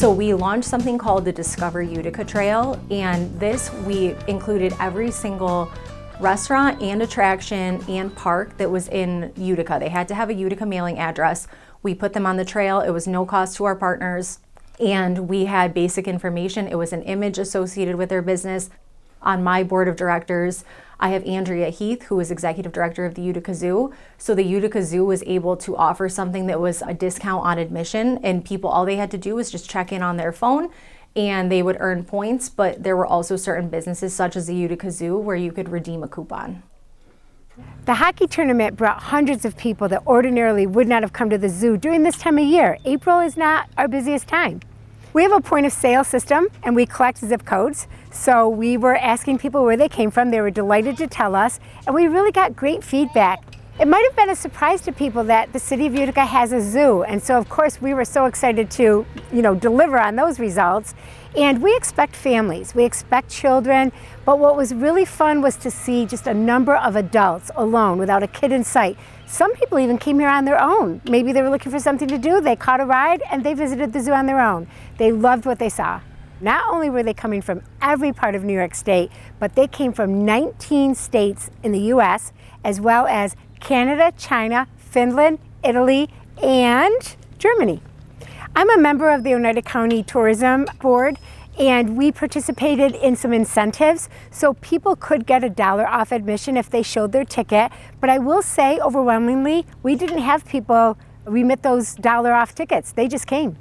So we launched something called the Discover Utica Trail, and this we included every single restaurant and attraction and park that was in Utica. They had to have a Utica mailing address. We put them on the trail. It was no cost to our partners, and we had basic information. It was an image associated with their business. On my board of directors, I have Andrea Heath, who is executive director of the Utica Zoo. So the Utica Zoo was able to offer something that was a discount on admission, and people, all they had to do was just check in on their phone and they would earn points. But there were also certain businesses such as the Utica Zoo where you could redeem a coupon. The hockey tournament brought hundreds of people that ordinarily would not have come to the zoo during this time of year. April is not our busiest time. We have a point of sale system and we collect zip codes. So we were asking people where they came from. They were delighted to tell us, and we really got great feedback. It might have been a surprise to people that the City of Utica has a zoo. And so of course we were so excited to, deliver on those results. And we expect families, we expect children, but what was really fun was to see just a number of adults alone without a kid in sight. Some people even came here on their own. Maybe they were looking for something to do, they caught a ride, and they visited the zoo on their own. They loved what they saw. Not only were they coming from every part of New York State, but they came from 19 states in the US, as well as Canada, China, Finland, Italy, and Germany. I'm a member of the Oneida County Tourism Board, and we participated in some incentives so people could get $1 off admission if they showed their ticket. But I will say, overwhelmingly, we didn't have people remit those $1 off tickets. They just came.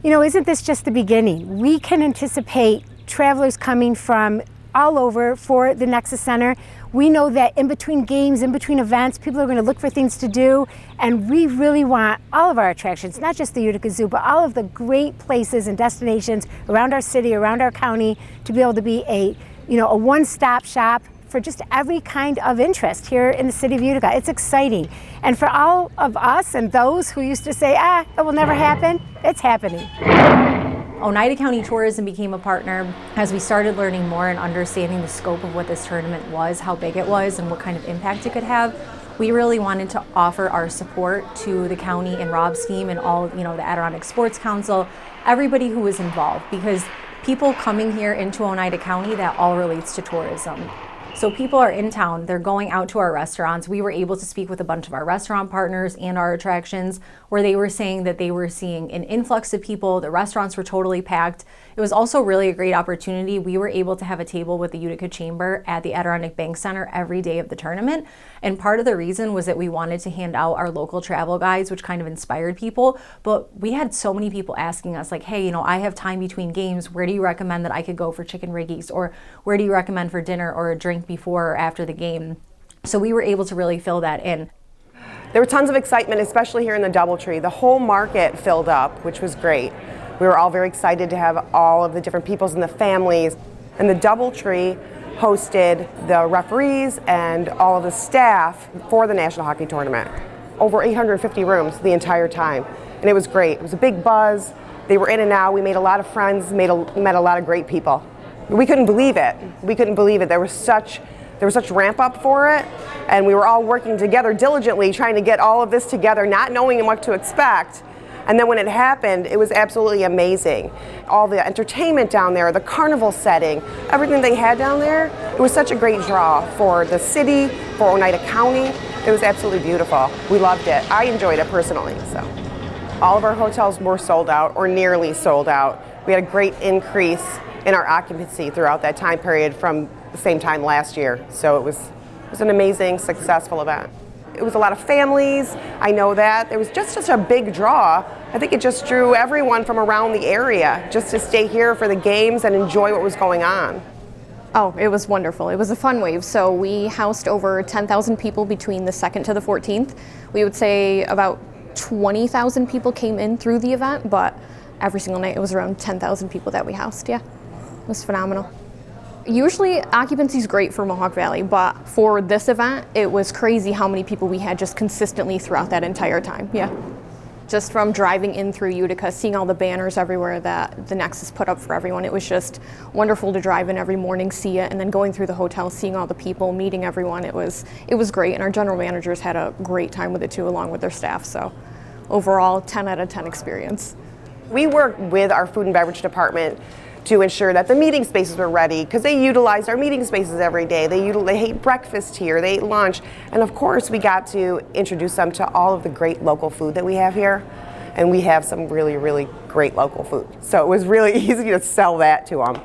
Isn't this just the beginning? We can anticipate travelers coming from all over for the Nexus Center. We know that in between games, in between events, people are going to look for things to do, and we really want all of our attractions, not just the Utica Zoo, but all of the great places and destinations around our city, around our county, to be able to be a one-stop shop for just every kind of interest here in the City of Utica. It's exciting. And for all of us and those who used to say, it will never happen, it's happening. Oneida County Tourism became a partner as we started learning more and understanding the scope of what this tournament was, how big it was, and what kind of impact it could have. We really wanted to offer our support to the county and Rob's team and all, the Adirondack Sports Council, everybody who was involved, because people coming here into Oneida County, that all relates to tourism. So people are in town, they're going out to our restaurants. We were able to speak with a bunch of our restaurant partners and our attractions where they were saying that they were seeing an influx of people. The restaurants were totally packed. It was also really a great opportunity. We were able to have a table with the Utica Chamber at the Adirondack Bank Center every day of the tournament. And part of the reason was that we wanted to hand out our local travel guides, which kind of inspired people. But we had so many people asking us like, hey, I have time between games. Where do you recommend that I could go for chicken riggies? Or where do you recommend for dinner or a drink before or after the game? So we were able to really fill that in. There were tons of excitement, especially here in the DoubleTree. The whole market filled up, which was great. We were all very excited to have all of the different peoples and the families. And the DoubleTree hosted the referees and all of the staff for the National Hockey Tournament. Over 850 rooms the entire time. And it was great. It was a big buzz. They were in and out. We made a lot of friends, met a lot of great people. We couldn't believe it. There was such ramp up for it, and we were all working together diligently trying to get all of this together, not knowing what to expect. And then when it happened, it was absolutely amazing. All the entertainment down there, the carnival setting, everything they had down there, it was such a great draw for the city, for Oneida County. It was absolutely beautiful. We loved it. I enjoyed it personally. So, all of our hotels were sold out or nearly sold out. We had a great increase in our occupancy throughout that time period from the same time last year. So it was an amazing, successful event. It was a lot of families, I know that. It was just such a big draw. I think it just drew everyone from around the area just to stay here for the games and enjoy what was going on. Oh, it was wonderful. It was a fun wave. So we housed over 10,000 people between the 2nd to the 14th. We would say about 20,000 people came in through the event, but every single night it was around 10,000 people that we housed, yeah. It was phenomenal. Usually occupancy is great for Mohawk Valley, but for this event, it was crazy how many people we had just consistently throughout that entire time, yeah. Just from driving in through Utica, seeing all the banners everywhere that the Nexus put up for everyone, it was just wonderful to drive in every morning, see it, and then going through the hotel, seeing all the people, meeting everyone, it was great, and our general managers had a great time with it too, along with their staff, so overall, 10 out of 10 experience. We worked with our food and beverage department to ensure that the meeting spaces were ready, because they utilized our meeting spaces every day. They ate breakfast here, they ate lunch, and of course we got to introduce them to all of the great local food that we have here. And we have some really, really great local food. So it was really easy to sell that to them.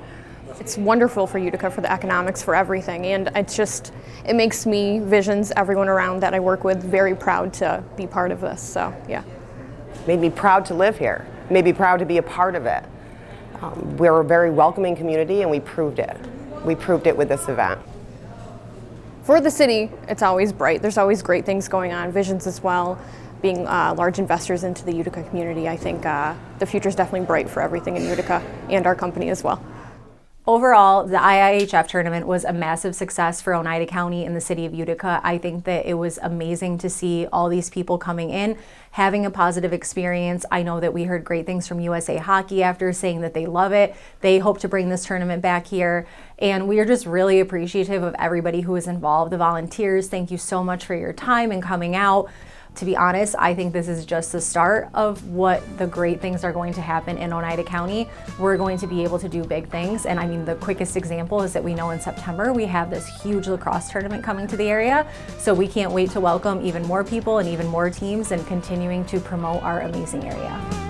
It's wonderful for Utica, for the economics, for everything, and it makes me, Visions, everyone around that I work with, very proud to be part of this, so yeah. Made me proud to live here, made me proud to be a part of it. We're a very welcoming community, and we proved it. We proved it with this event. For the city, it's always bright. There's always great things going on, Visions as well. Being large investors into the Utica community, I think the future is definitely bright for everything in Utica and our company as well. Overall, the IIHF tournament was a massive success for Oneida County and the City of Utica. I think that it was amazing to see all these people coming in, having a positive experience. I know that we heard great things from USA Hockey after, saying that they love it. They hope to bring this tournament back here. And we are just really appreciative of everybody who was involved. The volunteers, thank you so much for your time and coming out. To be honest, I think this is just the start of what the great things are going to happen in Oneida County. We're going to be able to do big things. And I mean, the quickest example is that we know in September we have this huge lacrosse tournament coming to the area. So we can't wait to welcome even more people and even more teams and continuing to promote our amazing area.